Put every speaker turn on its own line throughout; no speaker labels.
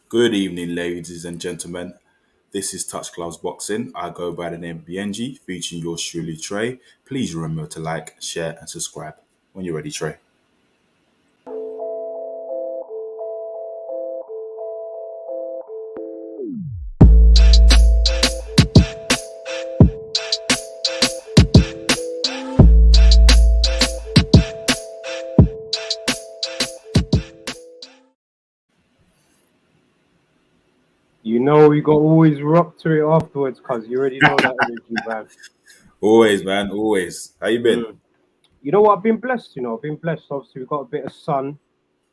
Good evening, ladies and gentlemen. This is Touch Gloves Boxing. I go by the name Biyenge, featuring yours truly, Tre. Please remember to like, share, and subscribe when you're ready, Tre.
You know we got always rock to it afterwards, cause you already know that energy, man.
Always, man, always. How you been?
Mm. You know what? I've been blessed. I've been blessed. Obviously, we got a bit of sun,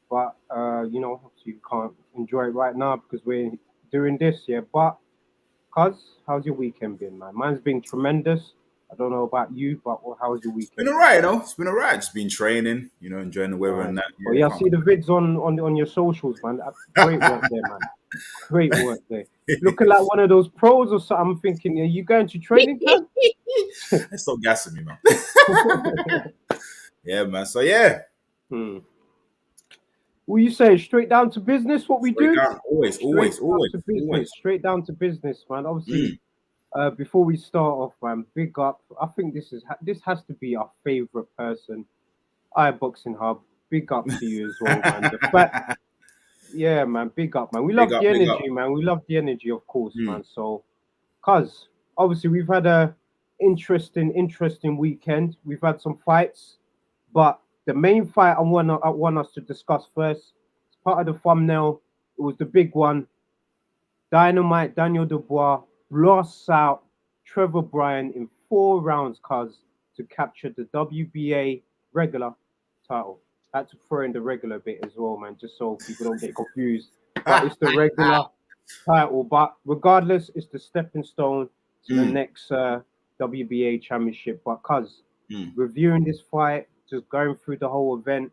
but obviously you can't enjoy it right now because we're doing this. Yeah, but cuz, how's your weekend been, man? Mine's been tremendous. I don't know about you, but how's your
It's been
weekend been?
alright, It's been alright. Just been training, enjoying the weather
Nice.
and that.
Oh
Yeah,
yeah, I
can't
see the vids on your socials, man. Great work there, man. Great work there. Looking like one of those pros or something. I'm thinking, are you going to training camp?
Stop gassing me, man. Yeah, man. So yeah,
Hmm. What you say? Straight down to business. What we
straight
do?
down. Always,
Straight
always,
down
always,
to business.
always.
Straight down to business, man. Obviously,
Mm.
before we start off, man, big up. I think this has to be our favorite person. Boxing Hub. Big up to you as well, man. The fact, yeah, man. Big up, man. We
Big
love
up,
the
big up.
energy, man. We love the energy, of course,
Mm.
man. So, cuz obviously we've had a interesting weekend. We've had some fights, but the main fight I want us to discuss first. It's part of the thumbnail. It was the big one. Dynamite Daniel Dubois lost out Trevor Bryan in 4 rounds, cuz to capture the WBA regular title. Had to throw in the regular bit as well, man, just so people don't get confused. But it's the regular title. But regardless, it's the stepping stone to the
Mm.
next WBA championship. But cuz
Mm.
reviewing this fight, just going through the whole event.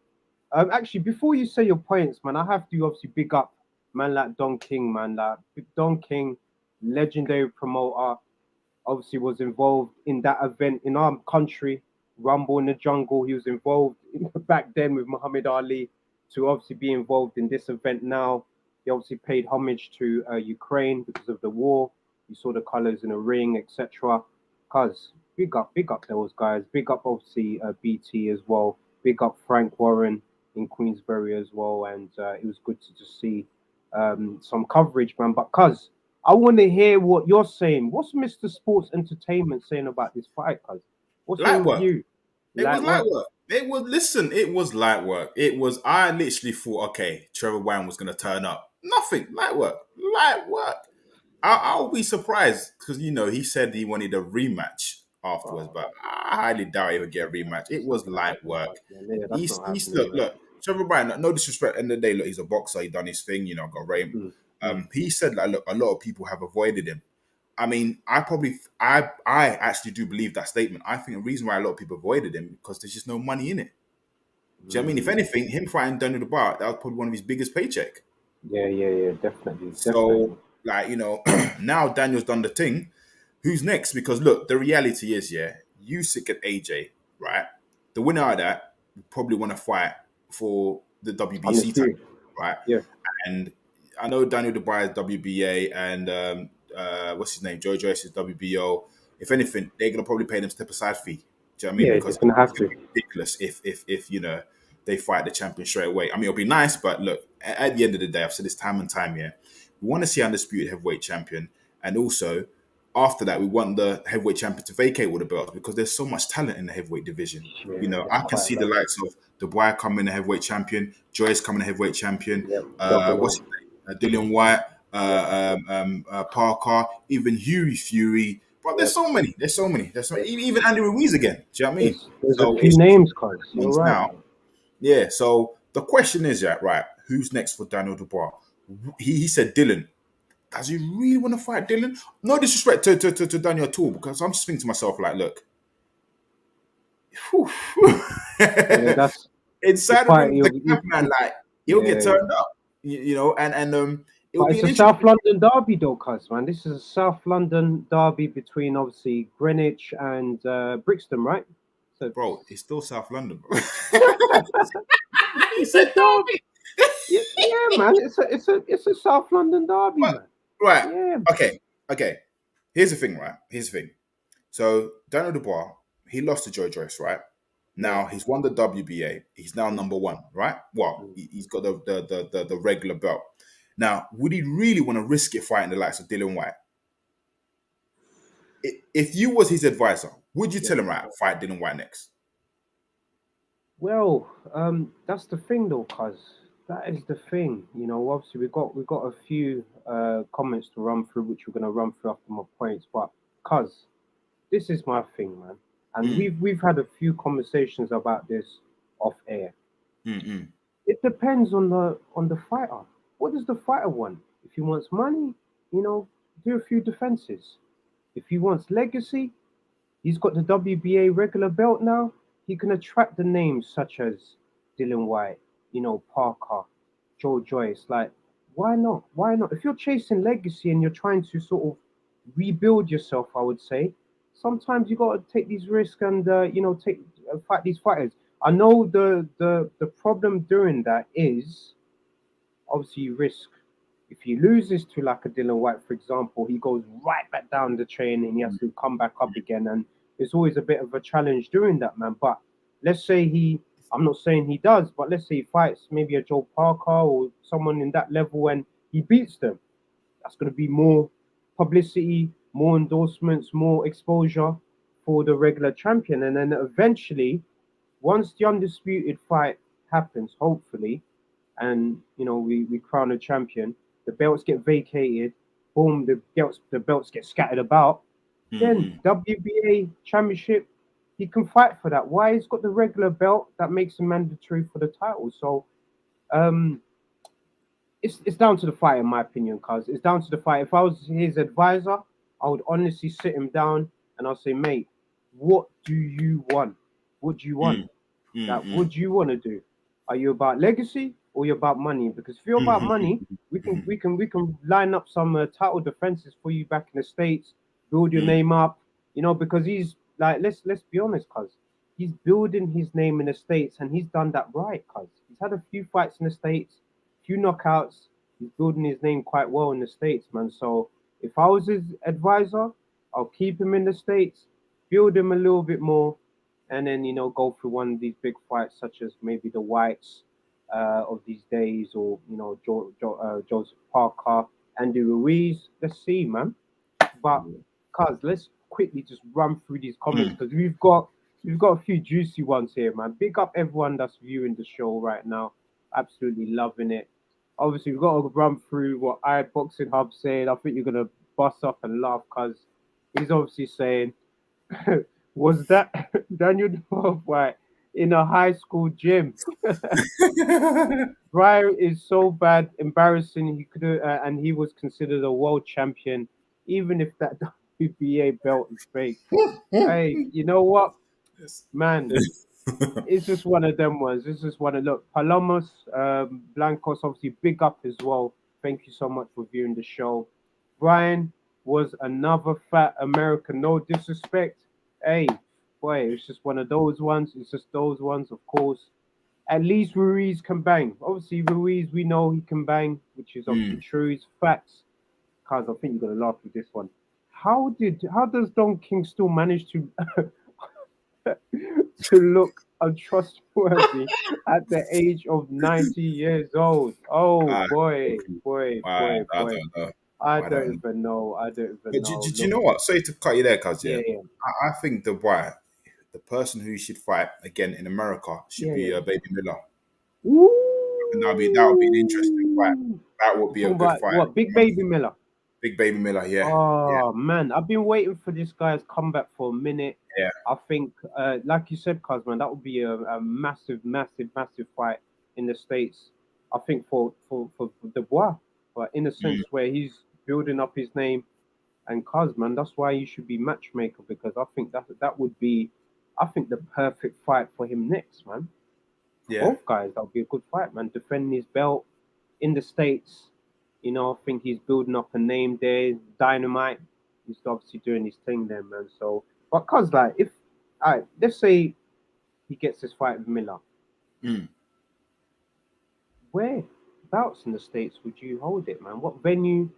Actually, before you say your points, man, I have to obviously big up man like Don King, man. Like Don King, legendary promoter, obviously was involved in that event in our country, Rumble in the Jungle. He was involved back then with Muhammad Ali to obviously be involved in this event now. He obviously paid homage to Ukraine because of the war. You saw the colors in the ring, etc. Cuz big up those guys. Big up obviously BT as well. Big up Frank Warren in Queensbury as well. And it was good to just see some coverage, man. But cuz I want to hear what you're saying. What's Mr. Sports Entertainment saying about this fight, cuz? What's your
Light work.
review?
It was
Light
light
work.
work. It was light work. I literally thought, okay, Trevor Bryan was going to turn up. Nothing. Light work. Light work. I'll be surprised because, he said he wanted a rematch afterwards,
Oh,
but I highly doubt he would get a rematch. It
that's not
was
gonna
light
happen,
work.
cuz, man. Yeah, that's not happening, man.
Look, Trevor Bryan, no disrespect, end of the day, look, he's a boxer, he done his thing, got rate.
Mm, mm,
He said, like, look, a lot of people have avoided him. I mean, I actually do believe that statement. I think the reason why a lot of people avoided him because there's just no money in it. Do you know what I mean? If
mm.
anything, him fighting Daniel Dubois, that was probably one of his biggest paycheck.
Yeah, definitely,
So,
definitely.
like, now Daniel's done the thing. Who's next? Because look, the reality is, yeah, Usyk and AJ, right? The winner of that would probably want to fight for the WBC title,
Undisputed.
right?
Yeah,
And I know Daniel Dubois is WBA and what's his name? Joe Joyce is WBO. If anything, they're gonna probably pay them step aside fee. Do you know what I mean?
yeah,
Because
they're gonna
it's
have
gonna
to.
be ridiculous if they fight the champion straight away. I mean, it'll be nice, but look, at the end of the day, I've said this time and time, yeah, we want to see undisputed heavyweight champion, and also after that, we want the heavyweight champion to vacate all the belts because there's so much talent in the heavyweight division.
Yeah, that's
I can
quite a
see the
lot.
likes of Dubois coming a heavyweight champion, Joyce coming a heavyweight champion.
Yep, double
What's
O.
his name? Dillian White,
Yep,
Parker, even Hughie Fury. But there's
yep,
so many. There's so many.
yep.
Even Andy Ruiz again. Do you know what I mean?
There's a
So
few
it's just
names, cuz. You're
ones
right,
now.
man.
Yeah. So the question is, yeah, right? Who's next for Daniel Dubois? He said Dylan. Does he really want to fight Dylan? No disrespect to Daniel at all, because I'm just thinking to myself, like, look, whew,
Yeah, that's the
inside of
fight.
him, the camp man, like, he'll get
Yeah.
turned up, and it'll
But
be
it's
an
a
interesting.
South London derby, though, cuz, man. This is a South London derby between obviously Greenwich and Brixton, right? So
Bro, it's still South London, bro. He
it's a
said
derby.
Derby.
Yeah, man. It's a South London derby,
But,
man.
right.
Yeah.
Okay. Here's the thing, right? Here's the thing. So Daniel Dubois, he lost to Joe Joyce, right?
Yeah.
Now he's won the WBA. He's now
Mm,
number one, right? Well,
mm.
he's got the regular belt. Now, would he really want to risk it fighting the likes of Dylan White? If you was his advisor, would you
Yeah.
tell him, right, fight Dylan White next?
Well, that's the thing though, cuz that is the thing. Obviously we got a few comments to run through, which we're gonna run through after my points. But cuz this is my thing, man. And
Mm,
we've had a few conversations about this off air.
mm.
It depends on the fighter. What does the fighter want? If he wants money, do a few defenses. If he wants legacy, he's got the WBA regular belt now. He can attract the names such as Dylan White, Parker, Joe Joyce. Like, why not? Why not? If you're chasing legacy and you're trying to sort of rebuild yourself, I would say sometimes you got to take these risks and take fight these fighters. I know the problem doing that is obviously you risk if he loses to like a Dylan White, for example, he goes right back down the train and he has to come back up again. And it's always a bit of a challenge doing that, man. But let's say I'm not saying he does, but let's say he fights maybe a Joe Parker or someone in that level and he beats them. That's going to be more publicity, more endorsements, more exposure for the regular champion. And then eventually, once the undisputed fight happens, hopefully, and we crown a champion, the belts get vacated, boom, the belts get scattered about. Then
Mm.
WBA championship, he can fight for that. Why? He's got the regular belt that makes him mandatory for the title. So um, it's down to the fight, in my opinion, cuz it's down to the fight. If I was his advisor, I would honestly sit him down and I'll say, mate, what do you want? What do you want?
Mm, mm,
That
mm,
what do you want to do? Are you about legacy or you about money? Because if you're about
mm,
money, we can line up some title defenses for you back in the states, build your
mm,
name up. Because he's like let's be honest, cuz he's building his name in the states and he's done that right, cuz he's had a few fights in the states, few knockouts. He's building his name quite well in the states, man. So if I was his advisor, I'll keep him in the states, build him a little bit more, and then go through one of these big fights, such as maybe the Whites of these days, or Joseph Parker, Andy Ruiz. Let's see, man. But cuz let's quickly just run through these comments
mm.
because we've got a few juicy ones here, man. Big up everyone that's viewing the show right now. Absolutely loving it. Obviously, we've got to run through what iBoxing Hub said. I think you're gonna bust up and laugh because he's obviously saying was that Daniel White in a high school gym? Bryan is so bad, embarrassing. He could and he was considered a world champion, even if that WBA belt is fake. Hey, you know what,
Yes.
man? It's just one of them ones. It's just one of look. Palomos, Blancos, obviously big up as well. Thank you so much for viewing the show. Brian was another fat American. No disrespect. Hey, boy, it's just one of those ones. It's just those ones, of course. At least Ruiz can bang. Obviously, Ruiz, we know he can bang, which is obviously
Mm.
true. It's facts. Cause I think you're gonna laugh with this one. How does Don King still manage to to look untrustworthy at the age of 90 years old? Oh
I,
boy, boy, boy,
I
boy.
don't know.
I
I don't
don't
know.
even know. I don't even
But
know.
do you
Look,
know what? Sorry to cut you there, cuz, yeah.
yeah, yeah,
I think the person who should fight again in America should
yeah,
be
yeah.
Baby Miller. And that would be an interesting fight.
Ooh.
That would
You
be a
talking
good
about
fight.
what? Big Baby Miller.
Big Baby Miller, yeah. Yeah.
Oh man, I've been waiting for this guy's comeback for a minute.
Yeah.
I think, like you said, Cosman, that would be a massive, massive, massive fight in the states. I think for Dubois, but in a
Mm.
sense where he's building up his name and Cosman, that's why you should be matchmaker because I think that would be, I think the perfect fight for him next, man. For
Yeah.
both guys, that would be a good fight, man. Defending his belt in the states. I think he's building up a name there. Dynamite. He's obviously doing his thing there, man. So, but cause like, if let's say he gets this fight with Miller,
Mm.
where bouts in the States would you hold it, man? What venue?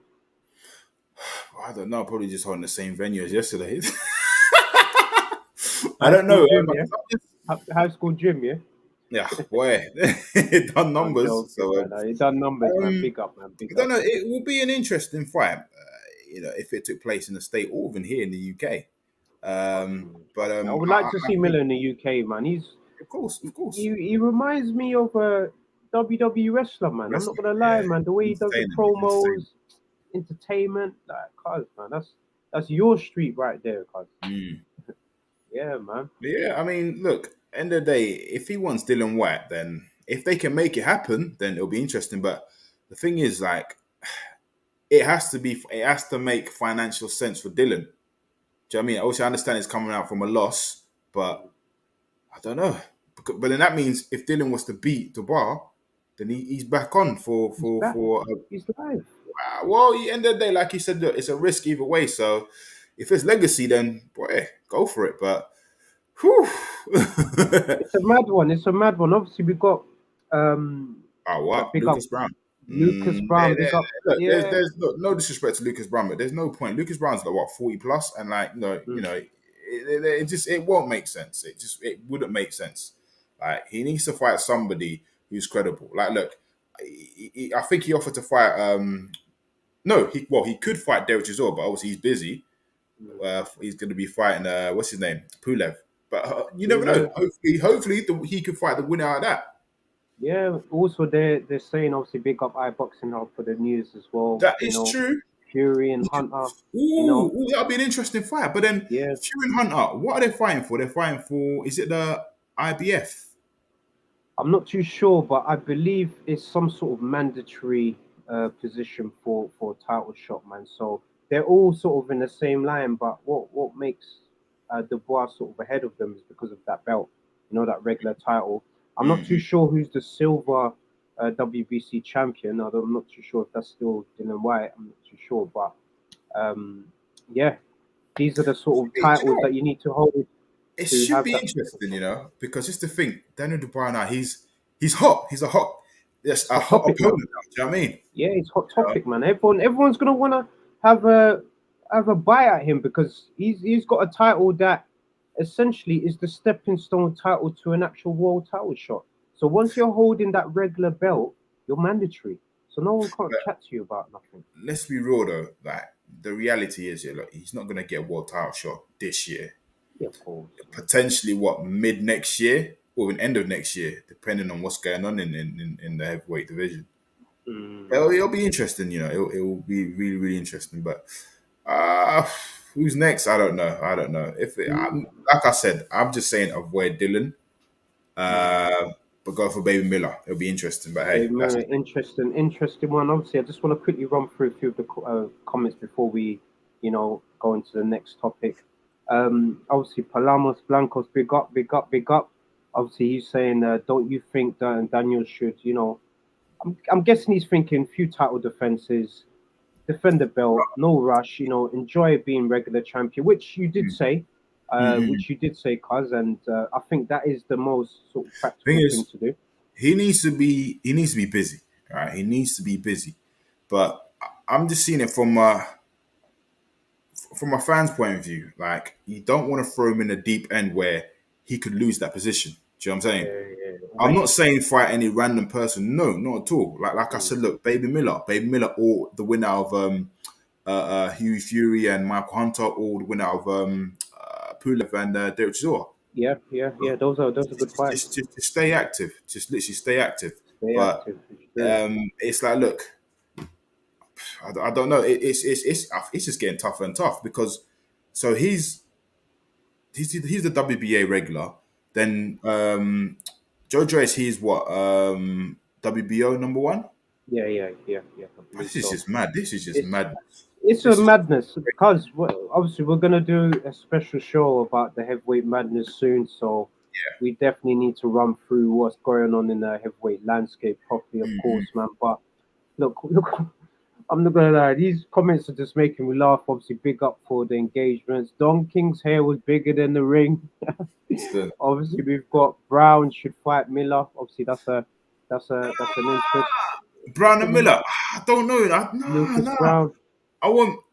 I don't know. Probably just on the same venue as yesterday. I
High
don't
school
know.
gym, yeah. High school gym, yeah.
Yeah, boy, it done
I'm
numbers.
joking,
So,
man. You done numbers, man.
um,
Big up, man.
I
Big
don't
up.
know. It will be an interesting fight. If it took place in the state or even here in the UK.
Trust me,
But
trust me. I would like to
I
see
think,
Miller in the UK, man.
of course,
He reminds me of a WWE wrestler, man. I'm not
wrestling.
gonna lie,
Yeah,
man. The way he does the
entertaining. He's entertaining.
promos, entertainment, like, cuz, man. That's your street right there, cuz.
Mm.
Yeah, man.
Yeah, I mean, look. End of the day, if he wants Dylan White, then if they can make it happen, then it'll be interesting. But the thing is, like, it has to make financial sense for Dylan. Do you know what I mean? Obviously, I understand it's coming out from a loss, but I don't know. But then that means if Dylan was to beat Dubois, then he's back on
He's back.
for.
He's live.
Well, at the end of the day, like you said, look, it's a risk either way. So if it's legacy, then boy, go for it. But whew.
It's a mad one. It's a mad one. Obviously, we got
Oh, what?
big up
Lucas Brown.
Lucas Brown. Big up.
Look,
Yeah.
there's no disrespect to Lucas Brown, but there's no point. Lucas Brown's like what 40 plus, and like
Mm.
it just it won't make sense. It wouldn't make sense. Like he needs to fight somebody who's credible. Like, look, I think he offered to fight. No, he could fight Derek Chisora, but obviously he's busy.
Mm.
He's going to be fighting what's his name, Pulev. But you never know.
Pulev.
Hopefully he could fight the winner out of that.
Yeah. Also, they're saying obviously big up iBoxing Hub for the news as well.
That
You
is
know,
true.
Fury and Hunter. You know,
Ooh, that'll be an interesting fight. But then
yeah.
Fury and Hunter, what are they fighting for? They're fighting for, is it the IBF?
I'm not too sure, but I believe it's some sort of mandatory position for a title shot, man. So they're all sort of in the same line. But what makes Dubois sort of ahead of them is because of that belt, that regular title. I'm not too
Mm-hmm.
sure who's the silver WBC champion. I'm not too sure if that's still Dylan White. I'm not too sure, but um, yeah, these are the sort of
Do you know
titles
what?
that you need to hold
It
to
should
have
be
that.
interesting, because just to think, Daniel Dubois now, he's hot. He's a hot, yes, a
Hot
hot
topic, man.
opponent now. Do you know what I mean?
Yeah, it's hot
You know?
topic, man. Everyone's gonna wanna have a have a bite at him because he's got a title that essentially is the stepping stone title to an actual world title shot. So once you're holding that regular belt, you're mandatory. So no one can't
But
chat to you about nothing.
let's be real though, like the reality is, yeah, look, he's not gonna get a world title shot this year.
Yeah, of course.
Potentially what mid next year or an end of next year, depending on what's going on in the heavyweight division.
Mm.
It'll be interesting, it'll be really really interesting. But uh who's next? I don't know. I don't know. Like I said, I'm just saying avoid Dylan,
Mm.
uh, but go for Baby Miller. It'll be interesting. But hey,
Hey,
that's
man, interesting one. Obviously, I just want to quickly run through a few of the comments before we, go into the next topic. Obviously, Palamos Blancos, big up, big up, big up. Obviously, he's saying, don't you think that Daniel should, I'm guessing he's thinking few title defenses, defend the belt, no rush, enjoy being regular champion, which you did say,
mm-mm.
Cuz, and I think that is the most sort of
Thing
practical thing
is,
to do.
he needs to be busy. Right, he needs to be busy. But I'm just seeing it from a fan's point of view. Like you don't want to throw him in the deep end where he could lose that position. Do you know what I'm saying?
Yeah,
I'm not
wait.
saying fight any random person. No, not at all. Like I
Mm.
said, look, Baby Miller, or the winner of Hughie Fury and Michael Hunter, or the winner of Pulev and Derek Chisora.
Yeah. Those are good fights.
Just stay active. Just literally stay active.
Stay
But
active. It's true.
it's like, look, I don't know. It's just getting tougher and tough because so he's the WBA regular. Then Joe Joyce, he's what WBO number one.
Yeah. I believe
This is
so.
just mad. This is just
It's
madness.
it's a
This is
madness because obviously we're gonna do a special show about the heavyweight madness soon. So we definitely need to run through what's going on in the heavyweight landscape properly, of
Mhm.
course, man. But look, I'm not gonna lie. These comments are just making me laugh. Obviously, big up for the engagements. Don King's hair was bigger than the ring.
Still.
Obviously, we've got Brown should fight Miller. Obviously, that's an interest.
Brown and Miller. I don't know.
Lucas
Nah.
Brown.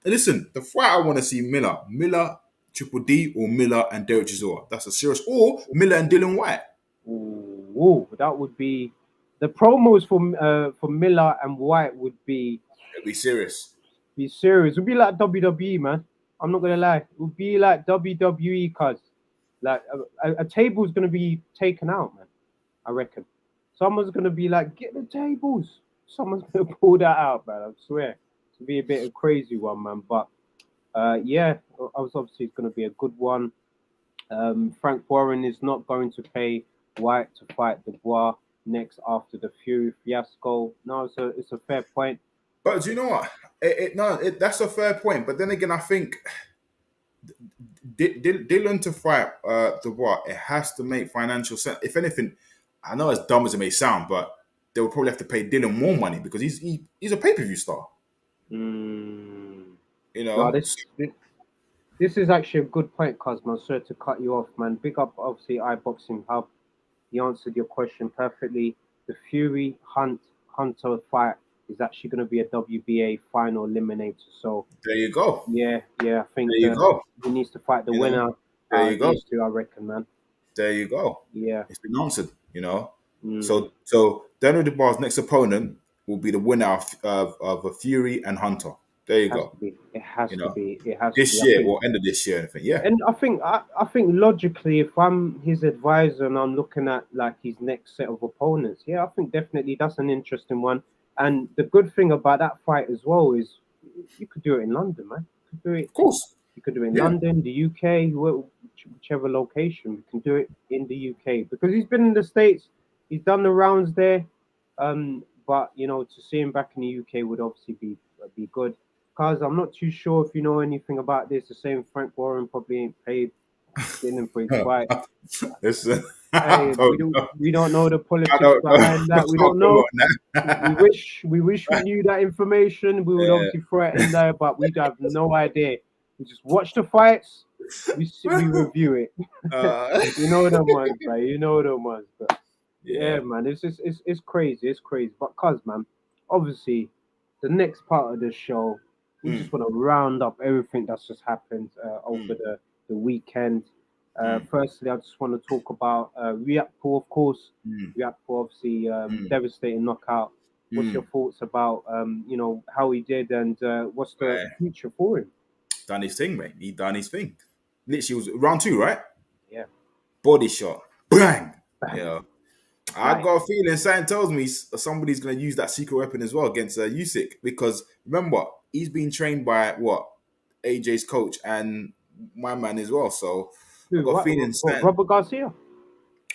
Listen, the fight I want to see Miller, Triple D, or Miller and Derek Chisora. That's a serious. Or Miller and Dylan White.
Ooh, that would be the promos for Miller and White would
It'd be serious.
be serious. It would be like WWE, man. I'm not gonna lie. It would be like WWE, cause like a table's gonna be taken out, man. I reckon. Someone's gonna be like, get the tables. Someone's gonna pull that out, man. I swear. To be a bit of a crazy one, man. But yeah, I was obviously it's gonna be a good one. Frank Warren is not going to pay White to fight Dubois next after the Fury fiasco. No, it's a fair point.
But do you know what? That's a fair point. But then again, I think Dylan to fight Dubois, it has to make financial sense. If anything, I know as dumb as it may sound, but they will probably have to pay Dylan more money because he's a pay-per-view star.
Mm.
You
No,
know,
this is actually a good point, Cosmo. Sorry to cut you off, man. Big up, obviously, iBoxing Hub. He answered your question perfectly. The Fury Hunter fight is actually going to be a WBA final eliminator. So
there you go.
yeah, I think
There you go.
he needs to fight the
You
winner
know, there
out
you
of
go.
these two, I reckon, man.
There you go.
Yeah.
It's been answered. You know.
Mm.
So Daniel Dubois' next opponent will be the winner of a Fury and Hunter. There you
Has
go.
to be. It has
You
to
know,
be. It has to
this
be. I
year
think.
or end of this year, anything. Yeah.
And I think logically, if I'm his advisor and I'm looking at like his next set of opponents, yeah, I think definitely that's an interesting one. And the good thing about that fight as well is you could do it in London, man. You could do it.
Of course.
You could do it in
Yeah.
London, the UK, whichever location. We can do it in the UK because he's been in the States. He's done the rounds there. But to see him back in the UK would obviously be good. Cause I'm not too sure if you know anything about this. The same Frank Warren probably ain't paid Dylan for his fight.
Listen,
Hey,
I don't know.
we don't know the
I
politics
don't know.
behind that. We
Oh,
don't
come
know.
on now.
We wish we knew that information. We would
Yeah.
obviously throw it in there, but we have no idea. We just watch the fights. We review it.
Uh,
You know them ones, man. You know them ones. But yeah,
yeah.
man, it's crazy. It's crazy. But man, obviously, the next part of the show, we
Mm,
just want to round up everything that's just happened over
mm,
the weekend.
mm,
Firstly, I just want to talk about Riakpo, of course.
mm,
Riakpo, obviously,
mm,
devastating knockout. What's your
mm.
thoughts about how he did and what's the
Right.
future for him?
Done his thing, mate. He done his thing. Literally, it was round 2, right?
Yeah,
Body shot. Bang. You
bang,
know, I
right.
got a feeling something tells me somebody's going to use that secret weapon as well against Usyk because remember he's been trained by what AJ's coach and my man as well. So I
Who?
got a feeling
What?
something.
Robert Garcia?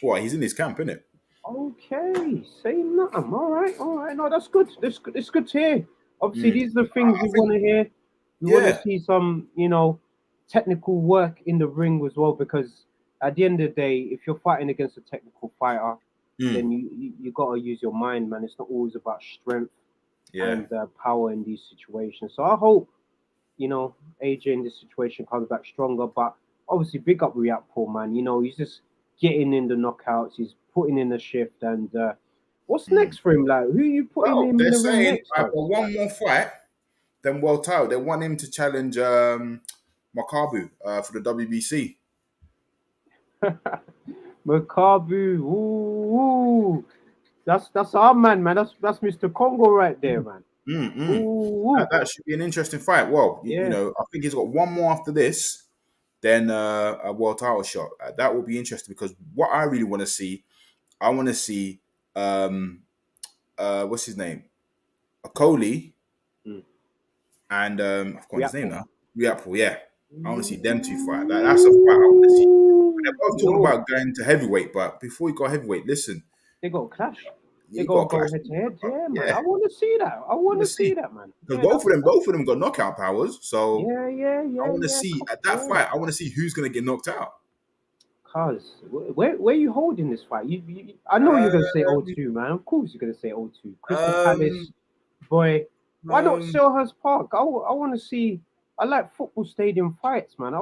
What he's in his camp, innit?
Okay, say nothing. All right, all right. No, that's good. That's good. It's good to hear. Obviously,
Mm.
these are the things
I
we
think
want to hear. We want to
yeah.
see some, technical work in the ring as well. Because at the end of the day, if you're fighting against a technical fighter,
Mm.
then you got to use your mind, man. It's not always about strength
Yeah.
and power in these situations. So I hope AJ in this situation comes back stronger. But obviously, big up Paul, man. He's just getting in the knockouts. He's putting in the shift. And what's
Mm.
next for him? Like, who you putting
Well,
him in
they're
the ring
saying
next,
for
cuz?
one more fight, then World title. They want him to challenge Makabu for the WBC.
Makabu. Ooh. That's our man, man. That's Mr. Congo right there, man.
Mm-mm.
Ooh.
That should be an interesting fight. Well,
Yeah.
I think he's got one more after this, then a world title shot. That will be interesting because what I really want to see, I want to see, what's his name, Coley,
Mm.
and I've forgotten his name
Riakpo.
now. Riapple, yeah. I want to see them two fight. That's a fight I want to see. They're both talking
Yo,
about going to heavyweight, but before you go heavyweight, listen,
they got a clash. They
you got
got
to
to go
clash.
head to head. Yeah, man.
Yeah,
I want to see that. I
I
want
want to
to see
see
that, man.
because
Yeah,
both of them got knockout powers. So I want to
yeah.
see at that
Yeah.
fight. I want to see who's going to get knocked out.
Cause where you holding this fight? I know you're gonna say O2, man. Of course you're gonna say O2. Crystal
Um,
Palace, boy. Why not
um,
Selhurst Park? I want to see. I like football stadium fights, man.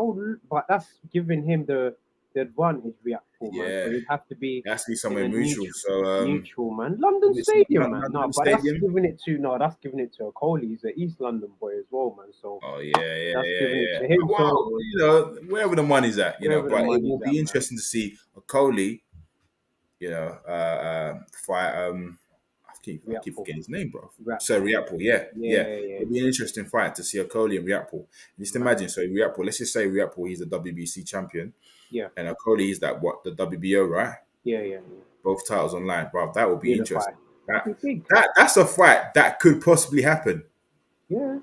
But that's giving him the advantage reactful, man. So
Yeah,
it'd have to be
it has to be
in
somewhere
a
neutral. So
neutral, man. London
it's
Stadium, man. No,
London
but that's
Stadium.
giving it to that's giving it to a Coley. He's an East London boy as well, man. So
Oh yeah.
that's giving it to him. So
Well, wherever the money's at,
wherever the
but it will
money's
be
at, man.
interesting to see a Coley, fight. I keep
Reactful,
forgetting his name, bro. So
reactful.
Riapol, yeah.
Yeah.
It'll be an interesting fight to see a Coley and Riapol. Just
Man.
imagine, so Riapol, let's just say Riapol, he's the WBC champion,
Yeah.
and a Coley is the WBO, right?
Yeah.
Both titles online, bro. That would be
Unify.
interesting.
That'd
That
be big.
that's a fight that could possibly happen.
Yeah.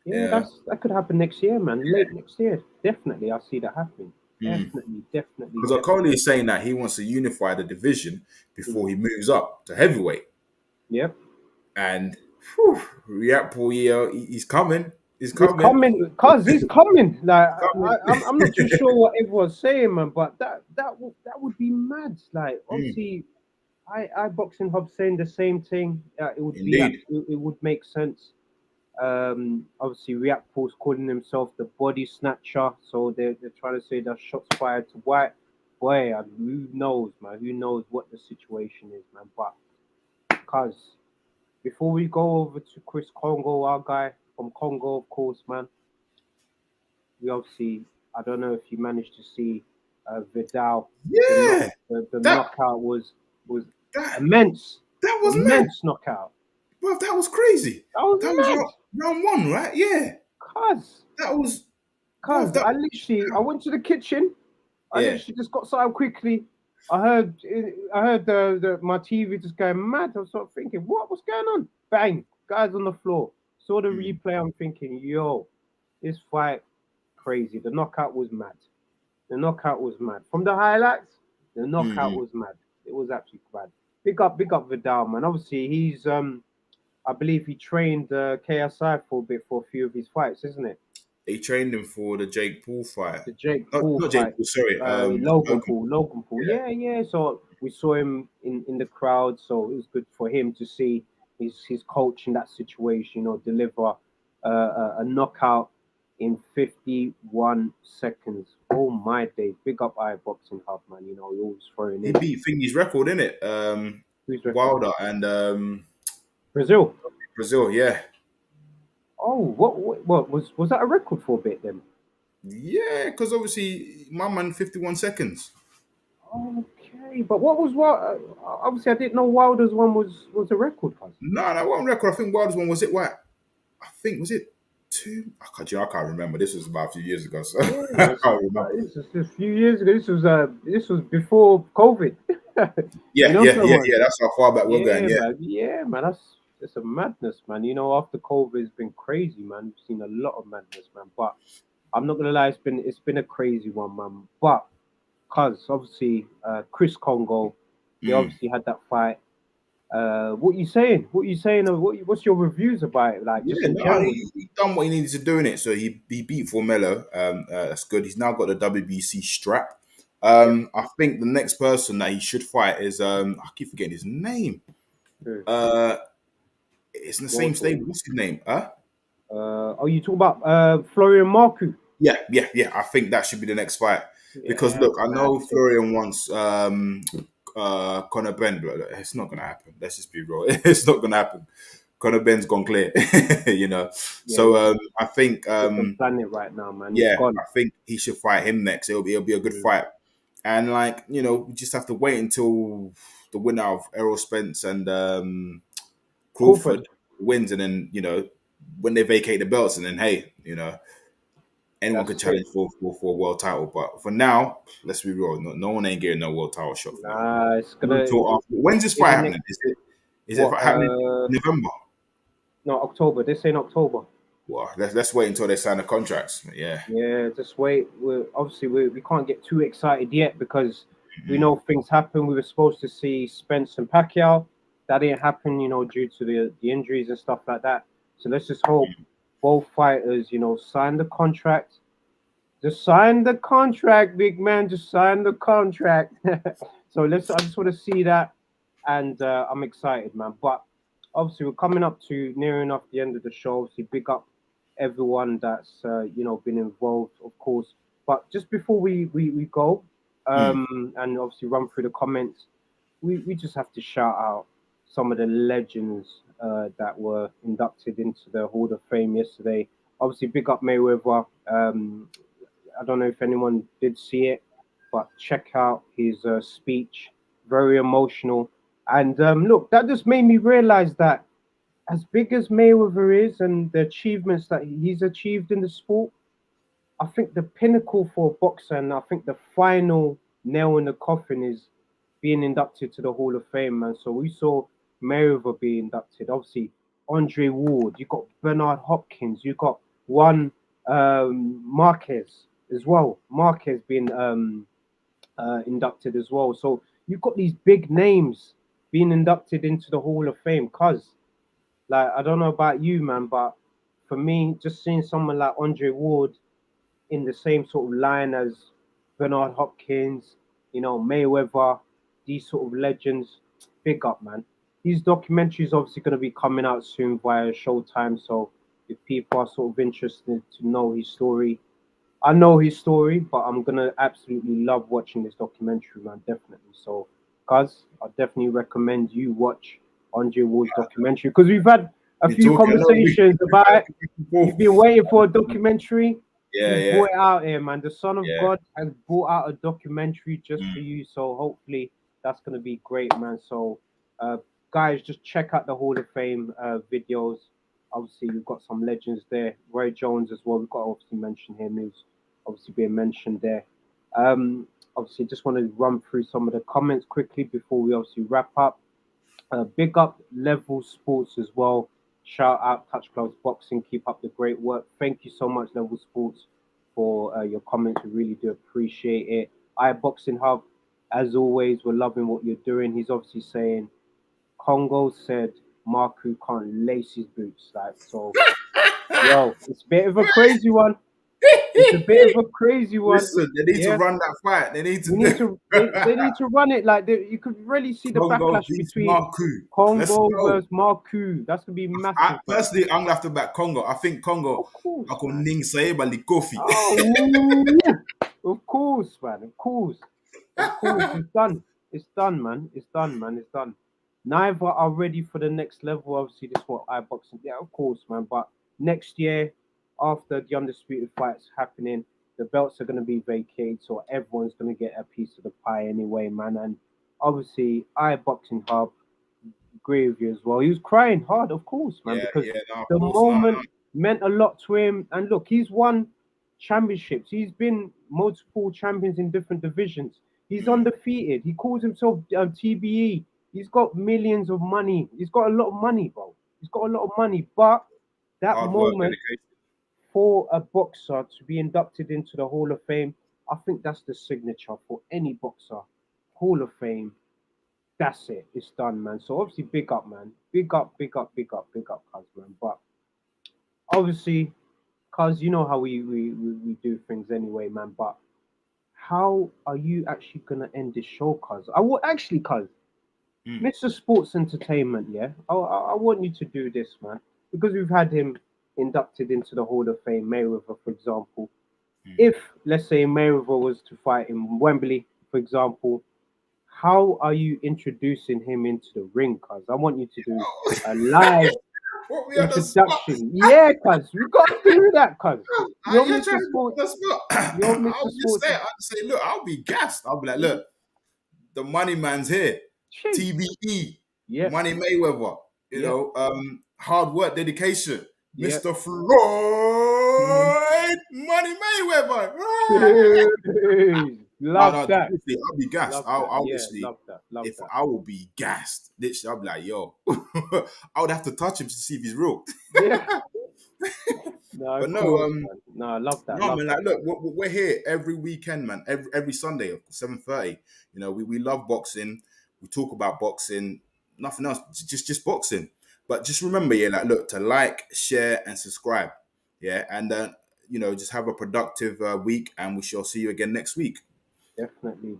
Yeah,
Yeah.
that could happen next year, man. Late next year. Definitely, I see that happening.
Mm.
Definitely.
Because Okoli is saying that he wants to unify the division before
Mm.
he moves up to heavyweight.
Yep.
And Riapol, he's coming. He's
He's
coming.
coming, cause he's coming. Like
Coming.
I'm not too sure what everyone's saying, man, but that would be mad. Like
Mm,
obviously, I boxing hub saying the same thing. It would be
indeed.
it would make sense. Obviously, Reactpool's calling himself the body snatcher, so they're trying to say that shots fired to White. Boy, who knows, man? Who knows what the situation is, man? But cause before we go over to Chris Congo, our guy from Congo, of course, man. We obviously, I don't know if you managed to see Vidal.
Yeah.
The
That
knockout was
that
immense,
that was mad.
immense knockout.
Bro, that was crazy.
That was
That was
mad,
round one, right? Yeah.
cause
That was bro,
cause
that
I went to the kitchen. I
yeah.
literally just got something quickly. I heard my TV just going mad. I was sort of thinking, what's going on? Bang, guys on the floor. Saw the
Mm,
replay. I'm thinking, yo, this fight crazy. The knockout was mad. The knockout was mad. From the highlights, the knockout
mm.
was mad. It was absolutely mad. Big up Vidal, man. Obviously, he's I believe he trained KSI for a bit for a few of his fights, isn't it?
He trained him for the Jake Paul fight.
The Jake
Not,
Paul
not Jake
fight,
Paul, sorry.
Logan
Logan.
Paul, Logan Paul.
Yeah.
Yeah. So we saw him in the crowd, so it was good for him to see his coach in that situation, deliver a knockout in 51 seconds. Oh my days! Big up Boxing Hub, man. He always throwing
He
in.
beat Thingy's record, innit?
Who's record?
Wilder and
Brazil.
Brazil, yeah.
Oh, what was that a record for a bit then?
Yeah, because obviously my man 51 seconds.
Okay, but what was what? Obviously, I didn't know Wilder's one was a record, cuz.
No, one record. I think Wilder's one was it what? I think was it two? I can't remember. This was about a few years ago, so
Yeah,
I
man.
can't remember.
This is a few years ago. This was before COVID. Someone.
Yeah. That's how far back we're going.
Yeah,
Yeah.
man. Yeah, man. That's a madness, man. After COVID, it's been crazy, man. We've seen a lot of madness, man. But I'm not gonna lie, it's been a crazy one, man. But cause obviously, Chris Congo, he
Mm.
obviously had that fight. What you saying? What you saying? What's your reviews about it? Like just
Yeah,
in
no,
general.
he done what he needed to do in it. So he beat Formello. That's good. He's now got the WBC strap.
Yeah.
I think the next person that he should fight is I keep forgetting his name.
True.
Uh, it's in the same
What?
stable. What's his name? Huh?
Are you talking about Florian Marku?
Yeah. I think that should be the next fight because
Yeah,
look, I
man.
know Florian wants Conor Ben, but it's not gonna happen. Let's just be real. It's not gonna happen. Conor Ben's gone clear, you know.
Yeah, he's
So I think
different planet right now, man. He's
yeah,
gone.
I think he should fight him next. It'll be a good
Mm.
fight. And like, we just have to wait until the winner of Errol Spence and
Crawford.
Crawford wins, and then when they vacate the belts, and then hey, anyone could
That's it.
challenge for a world title. But for now, let's be real. No one ain't getting no world title shot for now.
Nah, it's
Not
gonna
until after. When's this
in
fight
the
happening?
next
Is it
what?
happening in November?
No, October. This ain't October.
Well, let's wait until they sign the contracts. Yeah.
Yeah, just wait. We can't get too excited yet because we
Mhm.
know things happen. We were supposed to see Spence and Pacquiao. That didn't happen, due to the injuries and stuff like that. So let's just hope both fighters, sign the contract. Just sign the contract, big man. Just sign the contract. So I just want to see that, and I'm excited, man. But obviously, we're coming up to nearing off the end of the show. Obviously, big up everyone that's been involved, of course. But just before we go, and obviously run through the comments. We just have to shout out some of the legends that were inducted into the Hall of Fame yesterday. Obviously, big up Mayweather. I don't know if anyone did see it, but check out his speech. Very emotional. And look, that just made me realize that as big as Mayweather is and the achievements that he's achieved in the sport, I think the pinnacle for a boxer, and I think the final nail in the coffin is being inducted to the Hall of Fame, man. So we saw Mayweather be inducted. Obviously, Andre Ward. You got Bernard Hopkins. You got one Marquez as well. Marquez being inducted as well. So you've got these big names being inducted into the Hall of Fame. Cause, like, I don't know about you, man, but for me, just seeing someone like Andre Ward in the same sort of line as Bernard Hopkins, Mayweather, these sort of legends. Big up, man. His documentary is obviously going to be coming out soon via Showtime. So if people are sort of interested to know his story, I know his story, but I'm going to absolutely love watching this documentary, man. Definitely. So, guys, I definitely recommend you watch Andre Ward's documentary because we've had a few conversations about it. You've been waiting for a documentary. He's brought it out here, man. The Son of God has brought out a documentary just for you. So hopefully that's going to be great, man. So, guys, just check out the Hall of Fame videos. Obviously, we've got some legends there. Roy Jones as well. We've got to obviously mention him. He's obviously being mentioned there. Obviously, just want to run through some of the comments quickly before we obviously wrap up. Big up Level Sports as well. Shout out Touch Gloves Boxing. Keep up the great work. Thank you so much, Level Sports, for your comments. We really do appreciate it. Boxing Hub, as always, we're loving what you're doing. He's obviously saying, Congo said Marku can't lace his boots. Like, so, yo, it's a bit of a crazy one. It's a bit of a crazy one.
Listen, they need to run that fight. They need to.
They need to run it. Like you could really see the backlash between Congo versus Marku. That's gonna be massive.
Personally, I'm gonna have to back Congo. I think Congo.
Of course,
I can ning Saeba Likofi.
Of course, man. Of course. It's done. It's done, man. It's done, man. It's done. Neither are ready for the next level. Obviously, this is what boxing. Yeah, of course, man. But next year, after the undisputed fights happening, the belts are going to be vacated, so everyone's going to get a piece of the pie anyway, man. And obviously, Boxing Hub, agree with you as well. He was crying hard, of course, man, because the moment meant a lot to him. And look, he's won championships. He's been multiple champions in different divisions. He's undefeated. He calls himself TBE. He's got millions of money. He's got a lot of money, bro. He's got a lot of money. But that moment for a boxer to be inducted into the Hall of Fame, I think that's the signature for any boxer. Hall of Fame. That's it. It's done, man. So obviously, big up, man. Big up, cuz, man. But obviously, cuz, you know how we do things anyway, man. But how are you actually gonna end this show, cuz? Cuz, Mr. Sports Entertainment, yeah. I want you to do this, man, because we've had him inducted into the Hall of Fame. Mayweather, for example. If let's say Mayweather was to fight in Wembley, for example, how are you introducing him into the ring, cuz? I want you to do a live introduction. Yeah, cuz. We got to do that, cuz. You're Mr. Sports. You're Mr. Sports.
I'll say, look, I'll be gassed. I'll be like, look, the money man's here. TBE.
Yeah.
Money Mayweather. You know, hard work, dedication. Mr. Floyd Money Mayweather.
Love that.
I'll be gassed. Obviously,
love that.
I will be gassed. Literally, I'll be like, yo, I would have to touch him to see if he's real.
Yeah.
I love that. No, man, like, look, we're here every weekend, man. Every Sunday at 7:30. You know, we love boxing. We talk about boxing. Nothing else. Just boxing. But just remember, look, to like, share, and subscribe. Yeah, and just have a productive week, and we shall see you again next week.
Definitely.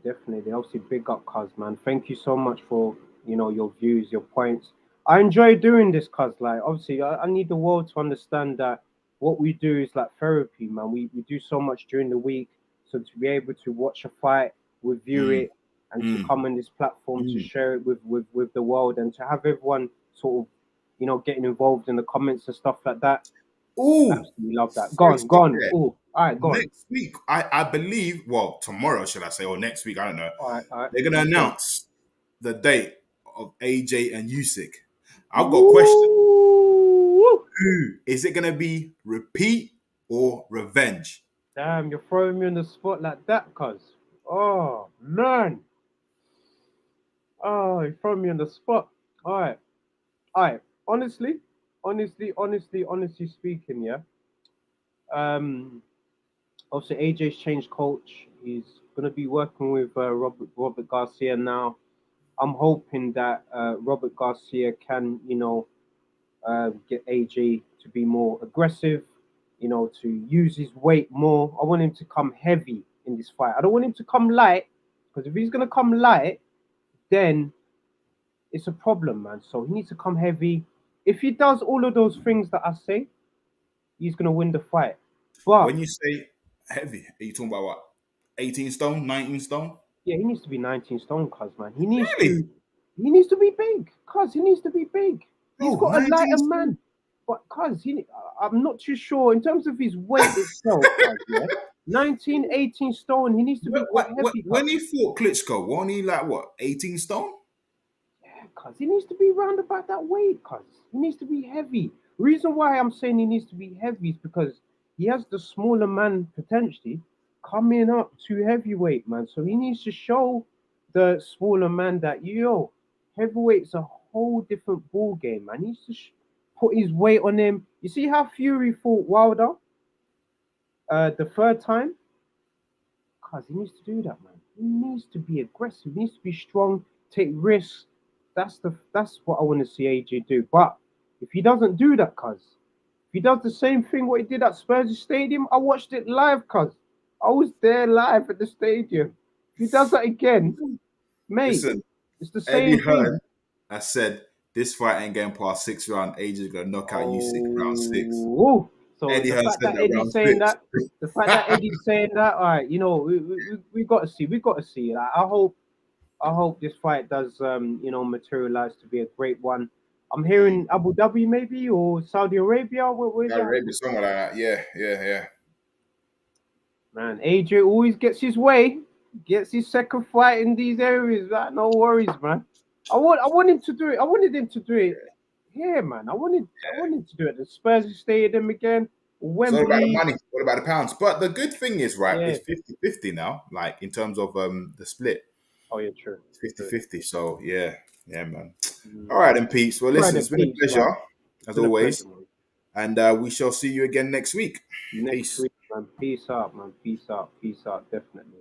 Obviously, big up, cuz, man. Thank you so much for your views, your points. I enjoy doing this, cuz. Like, obviously, I need the world to understand that what we do is like therapy, man. We do so much during the week, so to be able to watch a fight review it, and to come on this platform to share it with the world, and to have everyone sort of, getting involved in the comments and stuff like that.
Oh,
Absolutely love that. Go
sorry to
on, go
stop
on.
there.
Oh, all right, go on.
Next week, I believe, well, tomorrow, should I say, or next week, I don't know.
All right.
They're going to
You say.
announce the date of AJ and Usyk. I've got a question.
Woo!
Who is it going to be? Repeat or revenge?
Damn, you're throwing me on the spot like that, cuz. Oh, man. Oh, you throw me on the spot. All right. All right. Honestly speaking, yeah. Um, Obviously, AJ's changed coach. He's gonna be working with Robert Garcia now. I'm hoping that Robert Garcia can, get AJ to be more aggressive, to use his weight more. I want him to come heavy in this fight. I don't want him to come light, because if he's gonna come light, then it's a problem, man. So he needs to come heavy. If he does all of those things that I say, he's gonna win the fight. But
When you say heavy, are you talking about what? 18 stone, 19 stone?
yeah, he needs to be 19 stone, cuz man. He needs to be big, cuz he needs to be big. He's
Bro,
got a
19
lighter man,
stone.
but cuz I'm not too sure in terms of his weight itself, cuz yeah. 19, 18 stone, he needs to be quite heavy, cuz.
When he fought Klitschko, wasn't he like what, 18 stone?
Yeah, cuz he needs to be round about that weight, cuz. He needs to be heavy. Reason why I'm saying he needs to be heavy is because he has the smaller man potentially coming up to heavyweight, man. So he needs to show the smaller man that heavyweight's a whole different ball game, man. He needs to put his weight on him. You see how Fury fought Wilder the third time? Cuz he needs to do that, man. He needs to be aggressive. He needs to be strong, take risks. That's what I want to see AJ do. But if he doesn't do that, cuz, if he does the same thing what he did at Spurs Stadium, I watched it live, cuz. I was there live at the stadium. If he does that again, mate,
Listen,
it's the
Eddie
same thing.
Hearn has said this fight ain't getting past 6 rounds. AJ is going to knock out Usyk round 6.
Oh, so
Eddie
the
Hearn
fact
said
that
that
Eddie's
round
saying
6.
that, the fact that Eddie's saying that, all right, we got to see, we got to see. Like, I hope this fight does, materialize to be a great one. I'm hearing Abu Dhabi maybe or Saudi Arabia. Where's that?
Arabia, something like that. Yeah.
Man, AJ always gets his way, gets his second fight in these areas. Like, no worries, man. I want him to do it. I wanted him to do it here, man. I wanted to do it at the Spurs Stadium again,
It's all about the
Wembley.
money, it's all about the pounds. But the good thing is, right,
Yeah.
it's 50-50 now, like in terms of the split.
Oh yeah, true.
It's
True.
50-50. So yeah, man. All
Mm.
right, then, Peeps. Well,
All right
listen,
then,
it's been a
peace,
pleasure,
man. It's
as
been a pleasure,
always.
man.
And we shall see you again next week.
Next
Peace.
week, man. Peace out, man. Peace out. Peace out. Definitely.